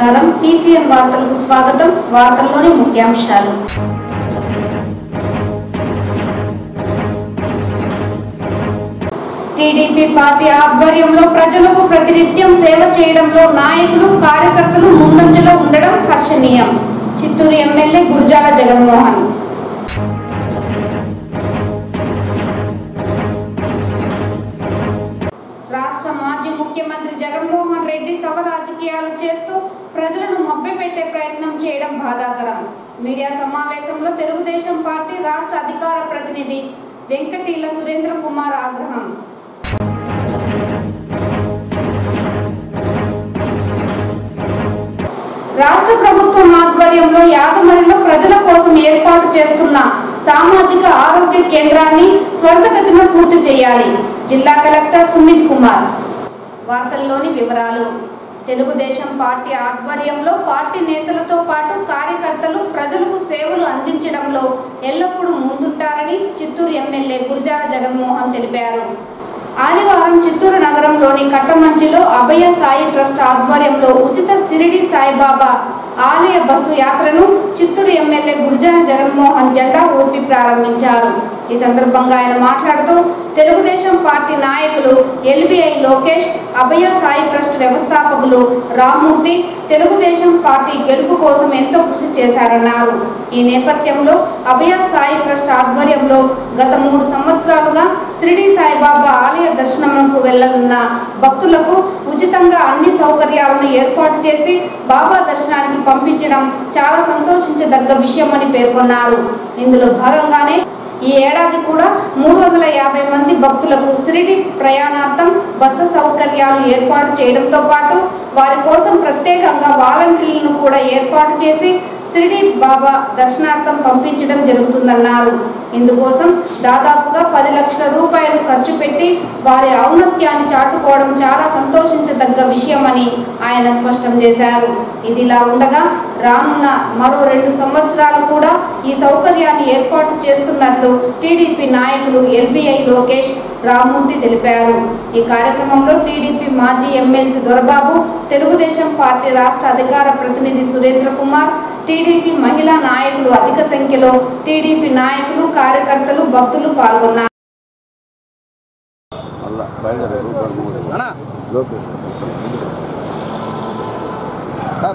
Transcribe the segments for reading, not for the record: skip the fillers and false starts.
నమస్కారం PCN వార్తలకు స్వాగతం వార్తల్లోని ముఖ్యాంశాలు టీడీపీ పార్టీ ఆధ్వర్యంలో ప్రజలకు ప్రతినిత్యం సేవ చేయడంలో నాయకులు కార్యకర్తలు ముందంజలో ఉండడం హర్షణీయం చిత్తూరు ఎమ్మెల్యే గురజాల జగన్మోహన్ రాష్ట్ర మాజీ ముఖ్యమంత్రి జగన్మోహన్ రెడ్డి సవ రాజకీయాలు చేస్తూ ప్రజలను మభ్యపెట్టే ప్రయత్నం చేయడం బాధాకరం మీడియా సమావేశంలో తెలుగుదేశం పార్టీ రాష్ట్ర అధికార ప్రతినిధి వెంకటీల సురేంద్ర కుమార్ ఆగ్రహం రాష్ట్ర ప్రభుత్వం ఆధ్వర్యంలో యాదమరిలో ప్రజల కోసం ఏర్పాటు చేస్తున్న సామాజిక ఆరోగ్య కేంద్రాన్ని త్వరితగతిన పూర్తి చేయాలి జిల్లా కలెక్టర్ సుమిత్ కుమార్ వార్తల్లోని వివరాలు తెలుగుదేశం పార్టీ ఆధ్వర్యంలో పార్టీ నేతలతో పాటు కార్యకర్తలు ప్రజలకు సేవలు అందించడంలో ఎల్లప్పుడూ ముందుంటారని చిత్తూరు ఎమ్మెల్యే గురజాల జగన్మోహన్ తెలిపారు ఆదివారం చిత్తూరు నగరంలోని కట్టమంచిలో అభయ సాయి ట్రస్ట్ ఆధ్వర్యంలో ఉచిత షిరిడి సాయిబాబా ఆలయ బస్సు యాత్రను చిత్తూరు ఎమ్మెల్యే గురజాల జగన్మోహన్ జెండా ఊపి ప్రారంభించారు ఈ సందర్భంగా ఆయన మాట్లాడుతూ తెలుగుదేశం పార్టీ నాయకులు ఎల్బీఐ లోకేష్ అభయ సాయి ట్రస్ట్ వ్యవస్థాపకులు రామ్మూర్తి తెలుగుదేశం పార్టీ గెలుపు కోసం ఎంతో కృషి చేశారన్నారు ఈ నేపథ్యంలో అభయ సాయి ట్రస్ట్ ఆధ్వర్యంలో గత 3 సంవత్సరాలుగా షిరిడి సాయిబాబా ఆలయ దర్శనములకు వెళ్లనున్న భక్తులకు ఉచితంగా అన్ని సౌకర్యాలను ఏర్పాటు చేసి బాబా దర్శనానికి పంపించడం చాలా సంతోషించదగ్గ విషయమని పేర్కొన్నారు ఇందులో భాగంగానే ఈ ఏడాది కూడా 350 మంది భక్తులకు షిరిడి ప్రయాణార్థం బస్సు సౌకర్యాలు ఏర్పాటు చేయడంతో పాటు వారి కోసం ప్రత్యేకంగా వాలంటీర్లను కూడా ఏర్పాటు చేసి షిరిడి బాబా దర్శనార్థం పంపించడం జరుగుతుందన్నారు ఇందుకోసం దాదాపుగా 10 లక్షల రూపాయలు ఖర్చు పెట్టి వారి ఔన్నత్యాన్ని చాటుకోవడం చాలా సంతోషించదగ్గ విషయమని ఆయన స్పష్టం చేశారు ఇదిలా ఉండగా రానున్న మరో 2 సంవత్సరాలు కూడా ఈ సౌకర్యాన్ని ఏర్పాటు చేస్తున్నట్లు టీడీపీ నాయకులు ఎల్బీఐ లోకేష్ రామ్మూర్తి తెలిపారు ఈ కార్యక్రమంలో టీడీపీ మాజీ ఎమ్మెల్సీ దొరబాబు తెలుగుదేశం పార్టీ రాష్ట్ర అధికార ప్రతినిధి సురేంద్ర కుమార్ టీడీపీ మహిళా నాయకులు అధిక సంఖ్యలో టీడీపీ నాయకులు కార్యకర్తలు భక్తులు పాల్గొన్నారు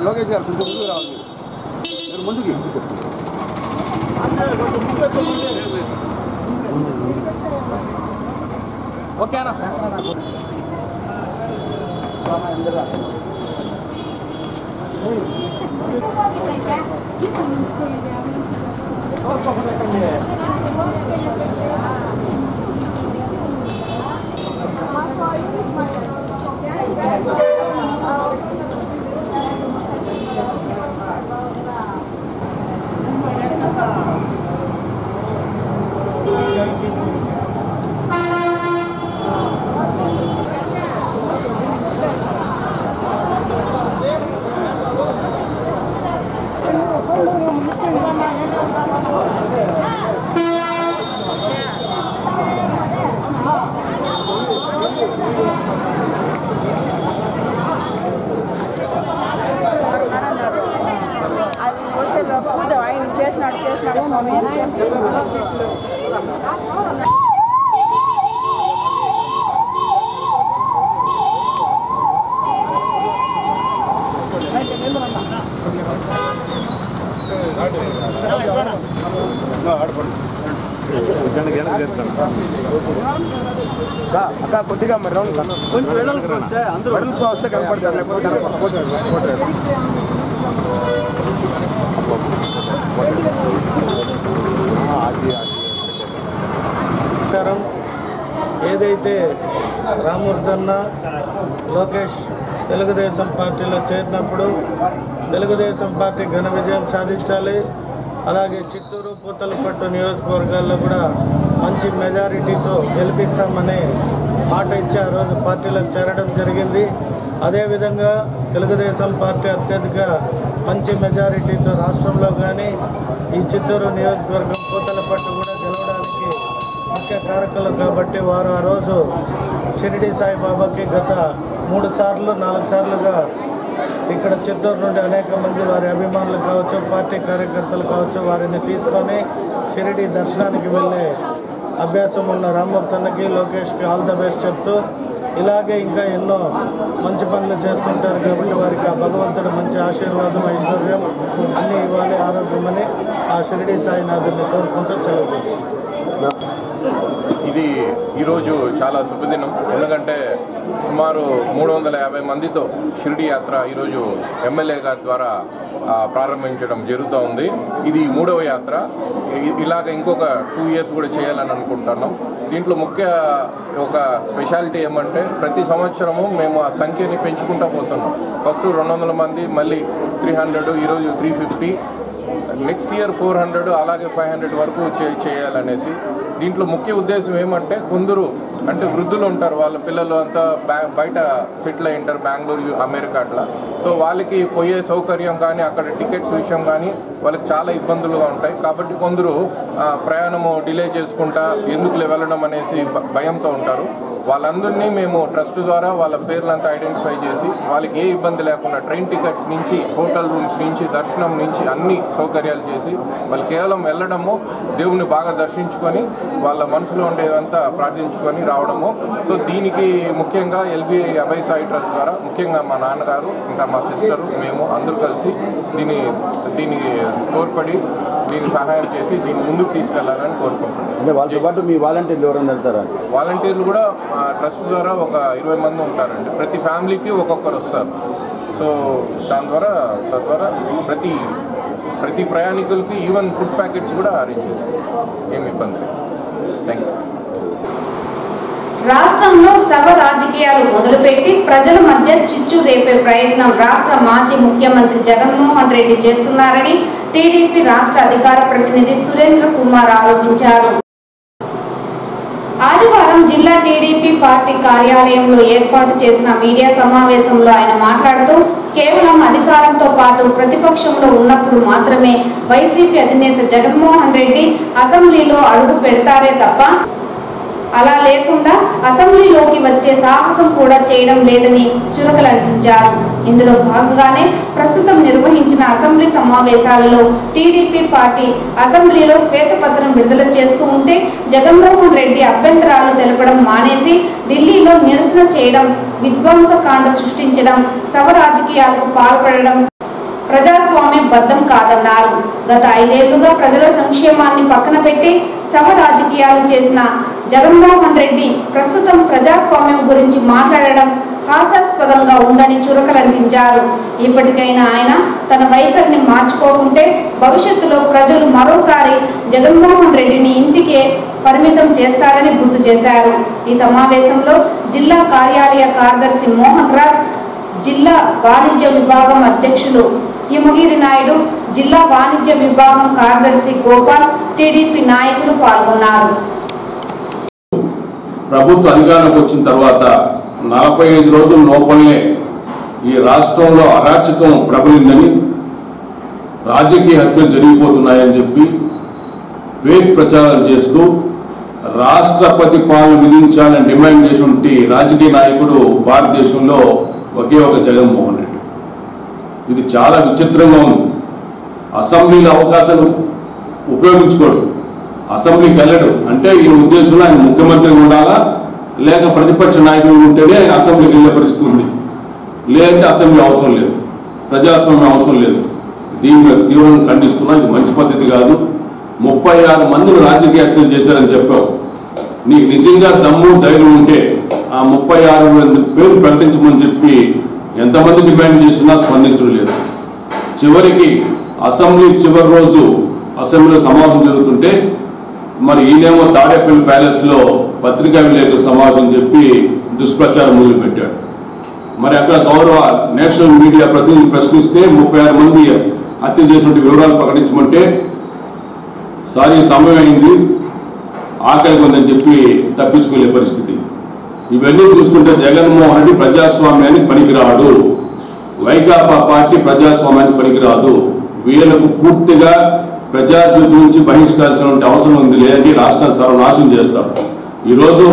లోకేష్ గారు కొంచెం ముందుకు రావాలి మీరు ముందుకి ఓకేనా పూజ ఆయన చేసినాడు స్వామి అక్క కొద్దిగా మరి రౌండ్ కొంచెం వెడల్పు వస్తే కనపడతారు ఏదైతే రామ్మూర్తన్న లోకేష్ తెలుగుదేశం పార్టీలో చేరినప్పుడు తెలుగుదేశం పార్టీ ఘన విజయం సాధించాలి అలాగే చిత్తూరు పూతలపట్టు నియోజకవర్గాల్లో కూడా మంచి మెజారిటీతో గెలిపిస్తామని మాట ఇచ్చి ఆ రోజు పార్టీలోకి చేరడం జరిగింది అదేవిధంగా తెలుగుదేశం పార్టీ అత్యధిక మంచి మెజారిటీతో రాష్ట్రంలో కానీ ఈ చిత్తూరు నియోజకవర్గం పూతలపట్టు కూడా గెలవడానికి ముఖ్య కారకులు కాబట్టి వారు ఆ రోజు షిరిడి సాయిబాబాకి గత 3 సార్లు 4 సార్లుగా ఇక్కడ చిత్తూరు నుండి అనేక మంది వారి అభిమానులు కావచ్చు, పార్టీ కార్యకర్తలు కావచ్చు, వారిని తీసుకొని షిరిడి దర్శనానికి వెళ్ళే అభ్యాసం ఉన్న రామ్మూర్తి అన్నకి, లోకేష్కి ఆల్ ద బెస్ట్ చెప్తూ, ఇలాగే ఇంకా ఎన్నో మంచి పనులు చేస్తుంటారు కాబట్టి వారికి ఆ భగవంతుడు మంచి ఆశీర్వాదం, ఐశ్వర్యం అన్నీ ఇవ్వాలి, ఆరోగ్యమని ఆ షిరిడి సాయినాథుని కోరుకుంటూ సెలవు తీసుకుంటాం. ఇది ఈరోజు చాలా శుభదినం. ఎందుకంటే సుమారు 350 మందితో షిరిడి యాత్ర ఈరోజు ఎమ్మెల్యే గారి ద్వారా ప్రారంభించడం జరుగుతూ ఉంది. ఇది 3వ యాత్ర. ఇలాగ ఇంకొక 2 years కూడా చేయాలని అనుకుంటున్నాం. దీంట్లో ముఖ్య ఒక స్పెషాలిటీ ఏమంటే ప్రతి సంవత్సరము మేము ఆ సంఖ్యని పెంచుకుంటూ పోతున్నాం. ఫస్ట్ 200 మంది, మళ్ళీ 300, ఈరోజు 350, నెక్స్ట్ ఇయర్ 400, అలాగే 500 వరకు చేయాలనేసి. దీంట్లో ముఖ్య ఉద్దేశం ఏమంటే కొందరు అంటే వృద్ధులు ఉంటారు, వాళ్ళ పిల్లలు అంతా బయట సెటిల్ అయి ఉంటారు, బెంగళూరు, అమెరికా అట్లా. సో వాళ్ళకి పోయే సౌకర్యం కానీ అక్కడ టికెట్స్ విషయం కానీ వాళ్ళకి చాలా ఇబ్బందులుగా ఉంటాయి. కాబట్టి కొందరు ప్రయాణము డిలే చేసుకుంటా ఎందుకులే వెళ్ళడం అనేసి భయంతో ఉంటారు. వాళ్ళందరినీ మేము ట్రస్ట్ ద్వారా వాళ్ళ పేర్లంతా ఐడెంటిఫై చేసి వాళ్ళకి ఏ ఇబ్బంది లేకుండా ట్రైన్ టికెట్స్ నుంచి, హోటల్ రూమ్స్ నుంచి, దర్శనం నుంచి అన్ని సౌకర్యాలు చేసి వాళ్ళు కేవలం వెళ్ళడము, దేవుని బాగా దర్శించుకొని వాళ్ళ మనసులో ఉండేదంతా ప్రార్థించుకొని రావడము. సో దీనికి ముఖ్యంగా ఎల్బీ అభయ సాయి ట్రస్ట్ ద్వారా ముఖ్యంగా మా నాన్నగారు, ఇంకా మా సిస్టరు, మేము అందరూ కలిసి దీనికి తోడ్పడి దీన్ని సహాయం చేసి దీన్ని ముందుకు తీసుకెళ్లాలని కోరుకుంటున్నాం. అంటే వాళ్ళతో పాటు మీ వాలంటీర్లు ఎవరైనా వెళ్తారా? వాలంటీర్లు కూడా ట్రస్ట్ ద్వారా ఒక 20 మంది ఉంటారండి. ప్రతి ఫ్యామిలీకి ఒక్కొక్కరు వస్తారు. సో తద్వారా ప్రతి ప్రయాణికులకి ఈవెన్ ఫుడ్ ప్యాకెట్స్ కూడా అరేంజ్ చేస్తారు. ఏమి ఇబ్బంది లేదు. Thank you. రాష్ట్రంలో శవ రాజకీయాలు మొదలుపెట్టి ప్రజల మధ్య చిచ్చు రేపే ప్రయత్నం రాష్ట్ర మాజీ ముఖ్యమంత్రి జగన్మోహన్ రెడ్డి చేస్తున్నారని టీడీపీ రాష్ట్ర అధికార ప్రతినిధి సురేంద్ర కుమార్ ఆరోపించారు. ఆదివారం జిల్లా టీడీపీ పార్టీ కార్యాలయంలో ఏర్పాటు చేసిన మీడియా సమావేశంలో ఆయన మాట్లాడుతూ కేవలం అధికారంతో పాటు ప్రతిపక్షంలో ఉన్నప్పుడు మాత్రమే వైసీపీ అధినేత జగన్మోహన్ రెడ్డి అసెంబ్లీలో అడుగు పెడతారే తప్ప అలా లేకుండా అసెంబ్లీలోకి వచ్చే సాహసం కూడా చేయడం లేదని చురకలంటించారు. ఇందులో భాగంగానే ప్రస్తుతం నిర్వహించిన అసెంబ్లీ సమావేశాలలో టీడీపీ పార్టీ అసెంబ్లీలో శ్వేతపత్రం విడుదల చేస్తూ ఉంటే జగన్మోహన్ రెడ్డి అభ్యంతరాలు తెలపడం మానేసి ఢిల్లీలో నిరసన చేయడం, విధ్వంసకాండ సృష్టించడం, శవ రాజకీయాలకు పాల్పడడం ప్రజాస్వామ్యం బద్దం కాదన్నారు. గత 5 ఏళ్లుగా ప్రజల సంక్షేమాన్ని పక్కన పెట్టి శవ రాజకీయాలు చేసిన జగన్మోహన్ రెడ్డి ప్రస్తుతం ప్రజాస్వామ్యం గురించి మాట్లాడడం హాస్యాస్పదంగా ఉందని చురకలంటించారు. ఇప్పటికైనా ఆయన తన వైఖరిని మార్చుకోకుంటే భవిష్యత్తులో ప్రజలు మరోసారి జగన్మోహన్ రెడ్డిని ఇంటికే పరిమితం చేస్తారని గుర్తు చేశారు. ఈ సమావేశంలో జిల్లా కార్యాలయ కార్యదర్శి మోహన్ రాజ్, జిల్లా వాణిజ్య విభాగం అధ్యక్షులు హిమగిరి నాయుడు, జిల్లా వాణిజ్య విభాగం కార్యదర్శి గోపాల్, టీడీపీ నాయకులు పాల్గొన్నారు. ప్రభుత్వ అధికారంలోకి వచ్చిన తర్వాత 45 రోజుల లోపలనే ఈ రాష్ట్రంలో అరాచకం ప్రబలిందని, రాజకీయ హత్యలు జరిగిపోతున్నాయని చెప్పి ఫేక్ ప్రచారం చేస్తూ రాష్ట్రపతి పాలన విధించాలని డిమాండ్ చేసినటువంటి రాజకీయ నాయకుడు భారతదేశంలో ఒకే ఒక జగన్మోహన్ రెడ్డి. ఇది చాలా విచిత్రంగా ఉంది. అసెంబ్లీలో అవకాశాలు ఉపయోగించుకోడు, అసెంబ్లీకి వెళ్ళడు. అంటే ఈ ఉద్దేశంలో ఆయన ముఖ్యమంత్రిగా ఉండాలా, లేక ప్రతిపక్ష నాయకులు ఉంటేనే ఆయన అసెంబ్లీకి వెళ్ళే పరిస్థితి ఉంది. లేదంటే అసెంబ్లీ అవసరం లేదు, ప్రజాస్వామ్యం అవసరం లేదు. దీన్ని తీవ్రంగా ఖండిస్తున్నా. ఇది మంచి పద్ధతి కాదు. 36 మందిని రాజకీయ హత్యలు చేశారని చెప్పావు. నీకు నిజంగా దమ్ము ధైర్యం ఉంటే ఆ 36 మంది పేరు ప్రకటించమని చెప్పి ఎంతమంది డిమాండ్ చేసినా స్పందించడం లేదు. చివరికి అసెంబ్లీ చివరి రోజు అసెంబ్లీలో సమావేశం జరుగుతుంటే మరి ఈయనేమో తాడేపల్లి ప్యాలెస్లో పత్రికా విలేకరుల సమావేశం చెప్పి దుష్ప్రచారం మొదలుపెట్టాడు. మరి అక్కడ గౌరవ నేషనల్ మీడియా ప్రతినిధులు ప్రశ్నిస్తే 36 మంది హత్య చేసినట్టు వివరాలు ప్రకటించమంటే సారీ సమయం అయింది, ఆకలిగా ఉందని చెప్పి తప్పించుకునే పరిస్థితి. ఇవన్నీ చూస్తుంటే జగన్మోహన్ రెడ్డి ప్రజాస్వామ్యానికి పనికిరాడు, వైకాపా పార్టీ ప్రజాస్వామ్యానికి పనికిరాదు. వీళ్ళకు పూర్తిగా ప్రజాజ్యోతి నుంచి బహిష్కరించాల్సిన అవసరం ఉంది, లేదంటే రాష్ట్రాన్ని సర్వనాశనం చేస్తారు. ఈరోజు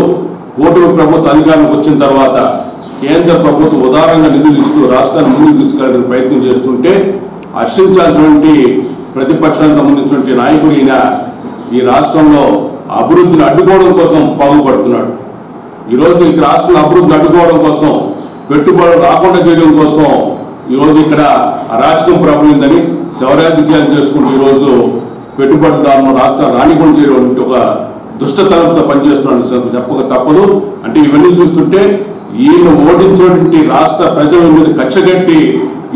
కూటమి ప్రభుత్వ అధికారంలోకి వచ్చిన తర్వాత కేంద్ర ప్రభుత్వం ఉదారంగా నిధులు ఇస్తూ రాష్ట్రాన్ని ముందుకు తీసుకెళ్ళడానికి ప్రయత్నం చేస్తుంటే హర్షించాల్సినటువంటి ప్రతిపక్షానికి సంబంధించినటువంటి నాయకుడు ఈయన ఈ రాష్ట్రంలో అభివృద్ధిని అడ్డుకోవడం కోసం పాల్పడుతున్నాడు. ఈరోజు ఈ రాష్ట్రంలో అభివృద్ధిని అడ్డుకోవడం కోసం, పెట్టుబడులు రాకుండా చేయడం కోసం ఈరోజు ఇక్కడ అరాచకం ప్రబలిందని శవరాజకీయాలు చేసుకుంటూ ఈరోజు పెట్టుబడిదారులను రాష్ట్రాన్ని రానికుండా చేయడం ఒక దుష్టతనంతో పనిచేస్తున్నాడు చెప్పక తప్పదు. అంటే ఇవన్నీ చూస్తుంటే ఈయన ఓడించినటువంటి రాష్ట్ర ప్రజల మీద కచ్చగట్టి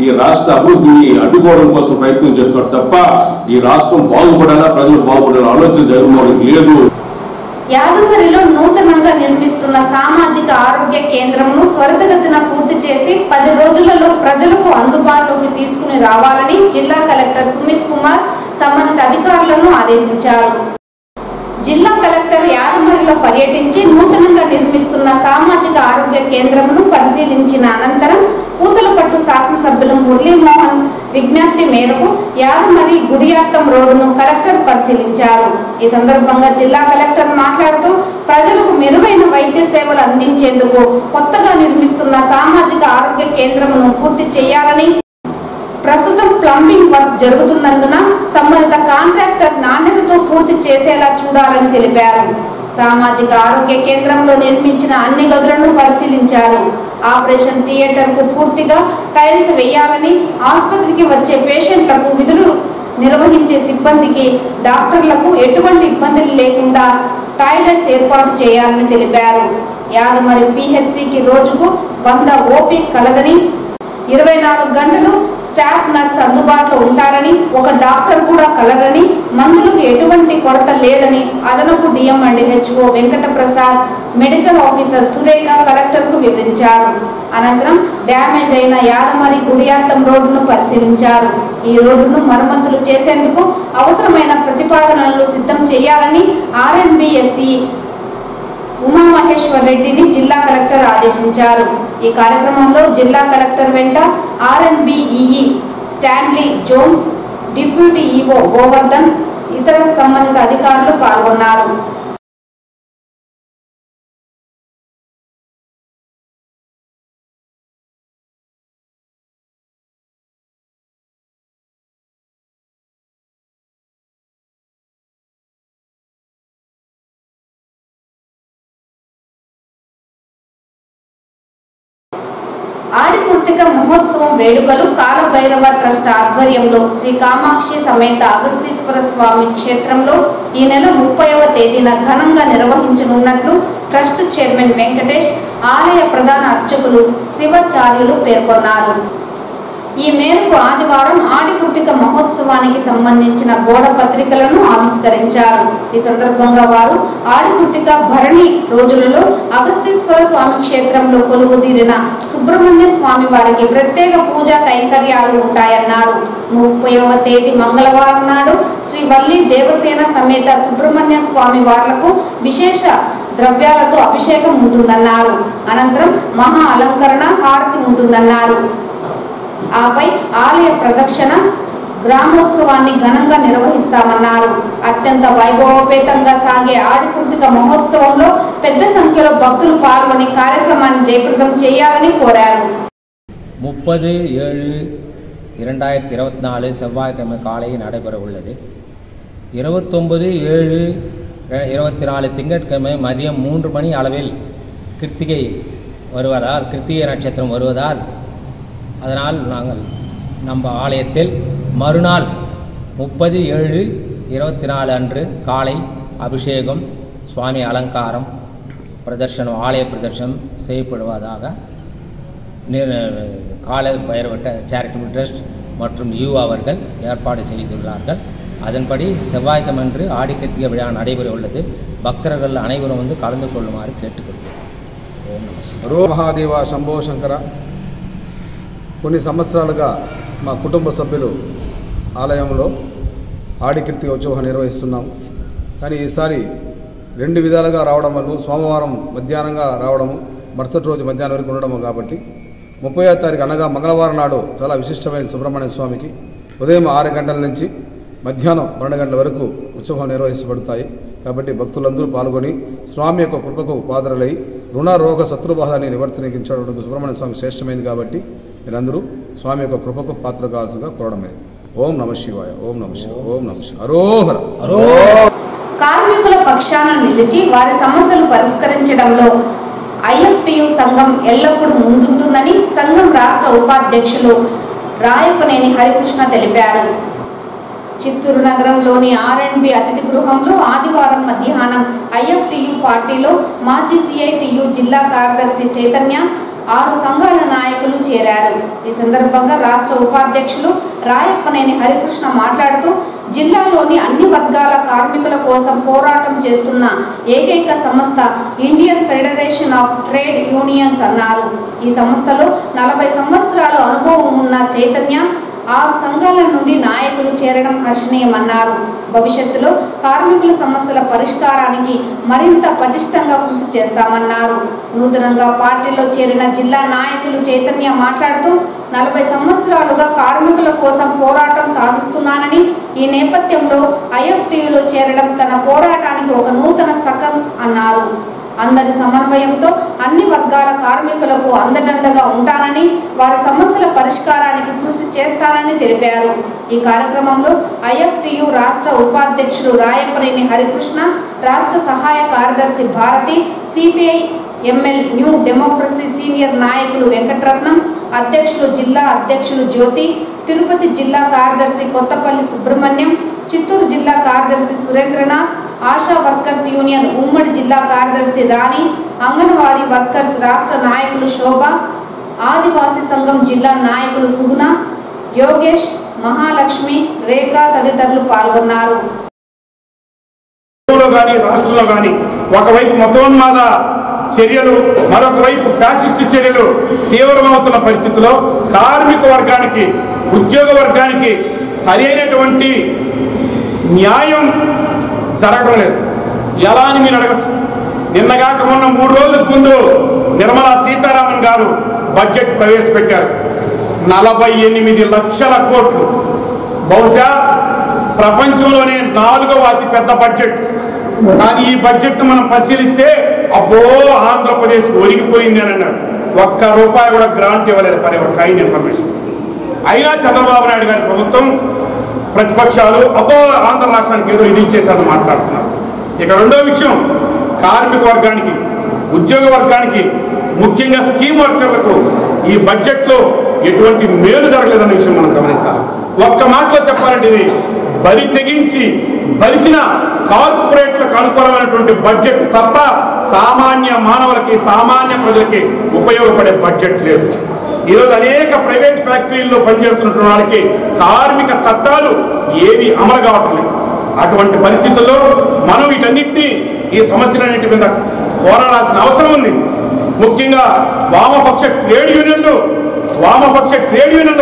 ఈ రాష్ట్ర అభివృద్ధిని అడ్డుకోవడం కోసం ప్రయత్నం చేస్తున్నాడు తప్ప ఈ రాష్ట్రం బాగుపడాలా, ప్రజలు బాగుపడాలా ఆలోచన జగన్మోహన్ లేదు. యాదమరిలో నూతనంగా నిర్మిస్తున్న సామాజిక ఆరోగ్య కేంద్రంను త్వరితగతిన పూర్తి చేసి 10 రోజులలో ప్రజలకు అందుబాటులోకి తీసుకుని రావాలని జిల్లా కలెక్టర్ సుమిత్ కుమార్ సంబంధిత అధికారులను ఆదేశించారు. జిల్లా కలెక్టర్ యాదమరిలో పర్యటించి నూతనంగా నిర్మిస్తున్న సామాజిక ఆరోగ్య కేంద్రమును పరిశీలించిన అనంతరం పూతలపట్టు శాసనసభ్యులు మురళీమోహన్ విజ్ఞప్తి మేరకు యాదమరి గుడియాత్తం రోడ్డును కలెక్టర్ పరిశీలించారు. ఈ సందర్భంగా జిల్లా కలెక్టర్ మాట్లాడుతూ ప్రజలకు మెరుగైన వైద్య సేవలు అందించేందుకు కొత్తగా నిర్మిస్తున్న సామాజిక ఆరోగ్య కేంద్రమును పూర్తి చేయాలని, ప్రస్తుతం ప్లంబింగ్ వర్క్ జరుగుతున్నందున సంబంధిత కాంట్రాక్టర్ నాణ్యతతో పూర్తి చేసేలా చూడాలని తెలిపారు. సామాజిక ఆరోగ్య కేంద్రంలో నిర్మించిన అన్ని గదులను పరిశీలించారు. ఆపరేషన్ థియేటర్ కు పూర్తిగా టైల్స్ వేయాలని, ఆసుపత్రికి వచ్చే పేషెంట్లకు విధులు నిర్వహించే సిబ్బందికి, డాక్టర్లకు ఎటువంటి ఇబ్బందులు లేకుండా టాయిలెట్స్ ఏర్పాటు చేయాలని తెలిపారు. యాదమరి పిహెచ్సికి రోజుకు 100 ఓపీ కలదని, 24 గంటలు స్టాఫ్ నర్స్ అందుబాటులో ఉంటారని, ఒక డాక్టర్ కూడా కలరని, మందులకు ఎటువంటి కొరత లేదని అదనపు DM and HO Venkata Prasad, medical officer Surekha collector కు వివరించారు. అనంతరం డ్యామేజ్ అయిన యాదమరి గుడియాత్తం రోడ్డును పరిశీలించారు. ఈ రోడ్డును మరమ్మతులు చేసేందుకు అవసరమైన ప్రతిపాదనలు సిద్ధం చేయాలని ఆర్ఎన్బిఎస్సి ఉమామహేశ్వర్ రెడ్డిని జిల్లా కలెక్టర్ ఆదేశించారు. ఈ కార్యక్రమంలో జిల్లా కలెక్టర్ వెంట ఆర్ఎన్బిఈఈ Stanley Jones, deputy EO Govardhan, ఇతర సంబంధిత అధికారులు పాల్గొన్నారు. ఆడికృతిక మహోత్సవం వేడుకలు కాలభైరవ ట్రస్ట్ ఆధ్వర్యంలో శ్రీ కామాక్షి సమేత అగస్తీశ్వర స్వామి క్షేత్రంలో ఈ నెల 30వ తేదీన ఘనంగా నిర్వహించనున్నట్లు ట్రస్ట్ చైర్మన్ వెంకటేష్, ఆలయ ప్రధాన అర్చకులు శివాచార్యులు పేర్కొన్నారు. ఈ మేరకు ఆదివారం ఆడికృతిక మహోత్సవానికి సంబంధించిన గోడ పత్రికలను ఆవిష్కరించారు. ఈ సందర్భంగా వారు ఆడికృతిక భరణి రోజులలో అగస్తీశ్వర స్వామి క్షేత్రంలో కొలువుదీరిన సుబ్రహ్మణ్య స్వామి వారికి ప్రత్యేక పూజా కైంకర్యాలు ఉంటాయన్నారు. 30వ తేదీ మంగళవారం నాడు శ్రీ వల్లి దేవసేన సమేత సుబ్రహ్మణ్య స్వామి వార్లకు విశేష ద్రవ్యాలతో అభిషేకం ఉంటుందన్నారు. అనంతరం మహా అలంకరణ హారతి ఉంటుందన్నారు. ఆపై ఆలయ ప్రదక్షిణ గ్రామోత్సవాన్ని ఘనంగా నిర్వహిస్తామన్నారు. అత్యంత వైభవోపేతంగా సాగే ఆడికృతిక మహోత్సవంలో పెద్ద సంఖ్యలో భక్తులు పాల్గొని కార్యక్రమాన్ని జయప్రదం చేయాలని కోరారు. 30/7/2024 செவ்வாய்க்கிழமை காலை நடைபெற உள்ளது. 29/7/24 திங்கட்கிழமை மதியம் 3 மணி அளவில் கிருத்திகை நட்சத்திரம் வருவதால் அதனால் நாங்கள் நம்ம ஆலயத்தில் மறுநாள் 30/7/24 அன்று காலை அபிஷேகம், சுவாமி அலங்காரம், பிரதர்ஷனம், ஆலய பிரதர்ஷனம் செய்யப்படுவதாக கால பைரவ சேரிட்டபிள் ட்ரஸ்ட் மற்றும் யூ அவர்கள் ஏற்பாடு செய்துள்ளார்கள். அதன்படி செவ்வாய்க்கிழமை ஆடிக்கிருத்திகை விழா நடைபெற உள்ளது. பக்தர்கள் அனைவரும் வந்து கலந்து கொள்ளுமாறு கேட்டுக்கொள்கிறோம். ఓం నమః. మహాదేవ శంభో శంకర. కొన్ని సంవత్సరాలుగా మా కుటుంబ సభ్యులు ఆలయంలో ఆడికృతిక ఉత్సవం నిర్వహిస్తున్నాము. కానీ ఈసారి 2 విధాలుగా రావడం వల్ల సోమవారం మధ్యాహ్నంగా రావడము, మరుసటి రోజు మధ్యాహ్నం వరకు ఉండడము కాబట్టి 30వ తారీఖు అనగా మంగళవారం నాడు చాలా విశిష్టమైన సుబ్రహ్మణ్య స్వామికి ఉదయం 6 గంటల నుంచి మధ్యాహ్నం 2 గంటల వరకు ఉత్సవం నిర్వహించబడతాయి. కాబట్టి భక్తులందరూ పాల్గొని స్వామి యొక్క కృపకు పాత్రలై రుణ రోగ శత్రుబాధాన్ని నివర్తనించడం సుబ్రహ్మణ్య స్వామి శ్రేష్టమైంది కాబట్టి మీరందరూ స్వామి యొక్క కృపకు పాత్ర కావాల్సిందిగా కోరడమైంది. ఓం నమ శివాయ, ఓం నమ శివాయ, ఓం నమ శివాయ. అరోహర. కార్మికుల పక్షాన నిలిచి వారి సమస్యలు పరిష్కరించడంలో ఐఎఫ్టియు సంఘం ఎల్లప్పుడూ ముందుంటుందని సంఘం రాష్ట్ర ఉపాధ్యక్షులు రాయపనేని హరికృష్ణ తెలిపారు. చిత్తూరు నగరంలోని ఆర్ఎండ్బి అతిథి గృహంలో ఆదివారం మధ్యాహ్నం ఐఎఫ్టియు పార్టీలో మాజీ సిఐటియు జిల్లా కార్యదర్శి చైతన్య 6 సంఘాల నాయకులు చేరారు. ఈ సందర్భంగా రాష్ట్ర ఉపాధ్యక్షులు రాయప్పనేని హరికృష్ణ మాట్లాడుతూ జిల్లాలోని అన్ని వర్గాల కార్మికుల కోసం పోరాటం చేస్తున్న ఏకైక సంస్థ Indian federation of trade unions అన్నారు. ఈ సంస్థలో 40 సంవత్సరాల అనుభవం ఉన్న చైతన్య 6 సంఘాల నుండి నాయకులు చేరడం హర్షణీయమన్నారు. భవిష్యత్తులో కార్మికుల సమస్యల పరిష్కారానికి మరింత పటిష్టంగా కృషి చేస్తామన్నారు. నూతనంగా పార్టీలో చేరిన జిల్లా నాయకులు చైతన్య మాట్లాడుతూ 40 సంవత్సరాలుగా కార్మికుల కోసం పోరాటం సాగిస్తున్నానని, ఈ నేపథ్యంలో ఐఎఫ్టియులో చేరడం తన పోరాటానికి ఒక నూతన శకం అన్నారు. అందరి సమన్వయంతో అన్ని వర్గాల కార్మికులకు అండదండగా ఉంటానని, వారి సమస్యల పరిష్కారానికి కృషి చేస్తానని తెలిపారు. ఈ కార్యక్రమంలో ఐఎఫ్టియు రాష్ట్ర ఉపాధ్యక్షులు రాయపనేని హరికృష్ణ, రాష్ట్ర సహాయ కార్యదర్శి Bharathi, CPI ML new democracy senior నాయకులు వెంకటరత్నం, అధ్యక్షులు జిల్లా అధ్యక్షులు జ్యోతి, తిరుపతి జిల్లా కార్యదర్శి కొత్తపల్లి సుబ్రహ్మణ్యం, చిత్తూరు జిల్లా కార్యదర్శి సురేంద్రనాథ్, ఆశా వర్కర్స్ యూనియన్ ఉమ్మడి జిల్లా కార్యదర్శి రాణి, అంగన్వాడీ వర్కర్స్ రాష్ట్ర నాయకులు శోభ, ఆదివాసీ సంఘం జిల్లా నాయకులు సుగుణ, యోగేష్, మహాలక్ష్మి, రేఖ తదితరులు పాల్గొన్నారు. రాష్ట్రంలో కానీ ఒకవైపు మతోన్మాద చర్యలు, మరొక వైపు ఫ్యాసిస్టు చర్యలు తీవ్రమవుతున్న పరిస్థితిలో కార్మిక వర్గానికి, ఉద్యోగ వర్గానికి సరైనటువంటి న్యాయం జరగడం లేదు. ఎలా అని మీరు అడగచ్చు. నిన్నగాక మొన్న 3 రోజుల ముందు నిర్మలా సీతారామన్ గారు బడ్జెట్ ప్రవేశపెట్టారు. 48 లక్షల కోట్లు, బహుశా ప్రపంచంలోనే 4వ అతిపెద్ద బడ్జెట్. కానీ ఈ బడ్జెట్ మనం పరిశీలిస్తే అబ్బో ఆంధ్రప్రదేశ్ ఒరిగిపోయింది అని అన్నారు. ₹1 కూడా గ్రాంట్ ఇవ్వలేదు ఫర్ ఎవర్ కైండ్ ఇన్ఫర్మేషన్. అయినా చంద్రబాబు నాయుడు గారి ప్రభుత్వం, ప్రతిపక్షాలు అబ్బో ఆంధ్ర రాష్ట్రానికి ఏదో ఇది ఇచ్చేసారని మాట్లాడుతున్నారు. ఇక రెండో విషయం, కార్మిక వర్గానికి, ఉద్యోగ వర్గానికి, ముఖ్యంగా స్కీమ్ వర్కర్లకు ఈ బడ్జెట్లో ఎటువంటి మేలు జరగలేదన్న విషయం మనం గమనించాలి. ఒక్క మాటలో చెప్పాలంటే ఇది బరి తెగించి బలిసిన కార్పొరేట్లకు అనుకూలమైనటువంటి బడ్జెట్ తప్ప సామాన్య మానవులకి, సామాన్య ప్రజలకి ఉపయోగపడే బడ్జెట్ లేదు. ఈరోజు అనేక ప్రైవేట్ ఫ్యాక్టరీల్లో పనిచేస్తున్నటువంటి వాళ్ళకి కార్మిక చట్టాలు ఏవి అమలు కావటం లేదు. అటువంటి పరిస్థితుల్లో మనం వీటన్నిటినీ, ఈ సమస్యలన్నింటి మీద పోరాడాల్సిన అవసరం ఉంది. ముఖ్యంగా వామపక్ష ట్రేడ్ యూనియన్లు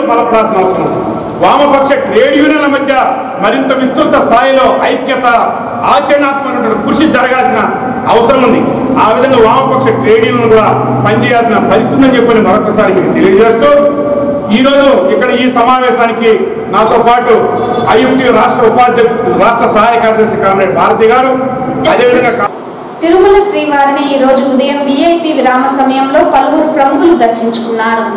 బలపడాల్సిన అవసరం ఉంది. వామపక్ష ట్రేడ్ యూనియన్ల మధ్య మరింత విస్తృత స్థాయిలో ఐక్యత, ఆచరణాత్మక కృషి జరగాల్సిన అవసరం ఉంది. ఆ విధంగా వామపక్ష ట్రేడ్ యూనియన్లు కూడా పనిచేయాల్సిన పరిస్థితి ఉందని చెప్పని మరొకసారి మీకు తెలియజేస్తూ, ఈరోజు ఇక్కడ ఈ సమావేశానికి నాతో పాటు ఐఎఫ్టీ రాష్ట్ర సహాయ కార్యదర్శి కామ్రేడ్ భారతి గారు, అదేవిధంగా తిరుమల శ్రీవారిని ఈ రోజు ఉదయం విఐపి విరామ సమయంలో పలువురు ప్రముఖులు దర్శించుకున్నారు.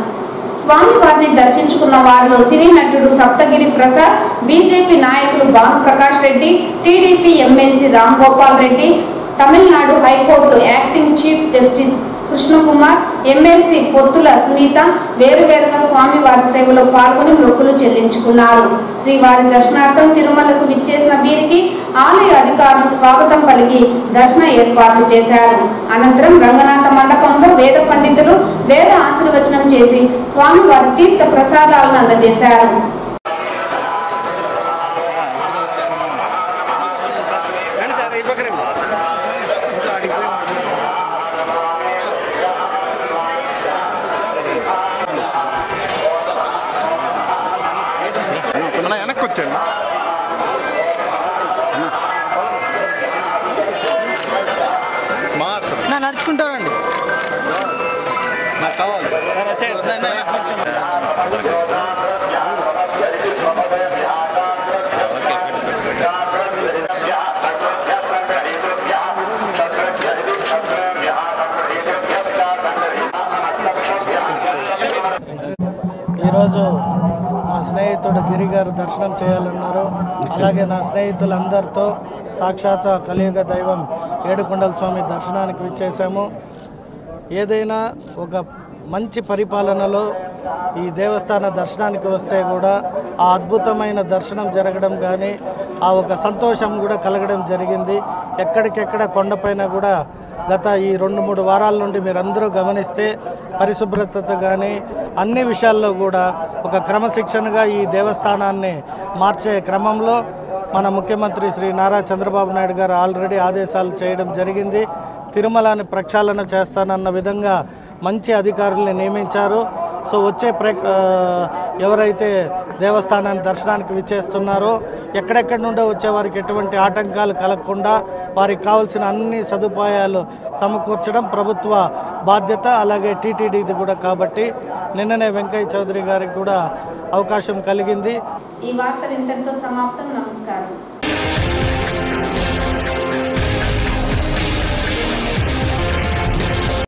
స్వామివారిని దర్శించుకున్న వారిలో సినీ నటుడు సప్తగిరి ప్రసాద్, బీజేపీ నాయకులు Bhanuprakash Reddy, TDP MLC Ram Gopal Reddy, Tamil Nadu high court acting chief justice Krishna Kumar, MLC పొత్తుల సునీత వేరువేరుగా స్వామివారి సేవలో పాల్గొని మొక్కులు చెల్లించుకున్నారు. శ్రీవారి దర్శనార్థం తిరుమలకు విచ్చేసిన వీరికి ఆలయ అధికారులు స్వాగతం పలికి దర్శన ఏర్పాట్లు చేశారు. అనంతరం రంగనాథ మండపంలో వేద పండితులు వేద ఆశీర్వచనం చేసి స్వామివారి తీర్థ ప్రసాదాలను అందజేశారు. నడుచుకుంటారండి నాకు కావాలి. ఈరోజు మా స్నేహితుడు గిరి గారు దర్శనం చేయాలన్నారు. అలాగే నా స్నేహితులందరితో సాక్షాత్ కలియుగ దైవం ఏడుకొండల స్వామి దర్శనానికి విచ్చేసాము. ఏదైనా ఒక మంచి పరిపాలనలో ఈ దేవస్థాన దర్శనానికి వస్తే కూడా ఆ అద్భుతమైన దర్శనం జరగడం కానీ ఆ ఒక సంతోషం కూడా కలగడం జరిగింది. ఎక్కడికెక్కడ కొండపైన కూడా గత ఈ 2-3 వారాల నుండి మీరందరూ గమనిస్తే పరిశుభ్రత కానీ అన్ని విషయాల్లో కూడా ఒక క్రమశిక్షణగా ఈ దేవస్థానాన్ని మార్చే క్రమంలో మన ముఖ్యమంత్రి శ్రీ నారా చంద్రబాబు నాయుడు గారు ఆల్రెడీ ఆదేశాలు చేయడం జరిగింది. తిరుమలని ప్రక్షాళన చేస్తానన్న విధంగా మంచి అధికారుల్ని నియమించారు. సో వచ్చే ఎవరైతే దేవస్థానాన్ని దర్శనానికి విచ్చేస్తున్నారో ఎక్కడెక్కడి నుండో వచ్చే వారికి ఎటువంటి ఆటంకాలు కలగకుండా వారికి కావాల్సిన అన్ని సదుపాయాలు సమకూర్చడం ప్రభుత్వ బాధ్యత. అలాగే టీటీడీది కూడా. కాబట్టి నిన్ననే వెంకయ్య చౌదరి గారికి కూడా అవకాశం కలిగింది. ఈ వార్తలు ఇంతటితో సమాప్తం. నమస్కారం.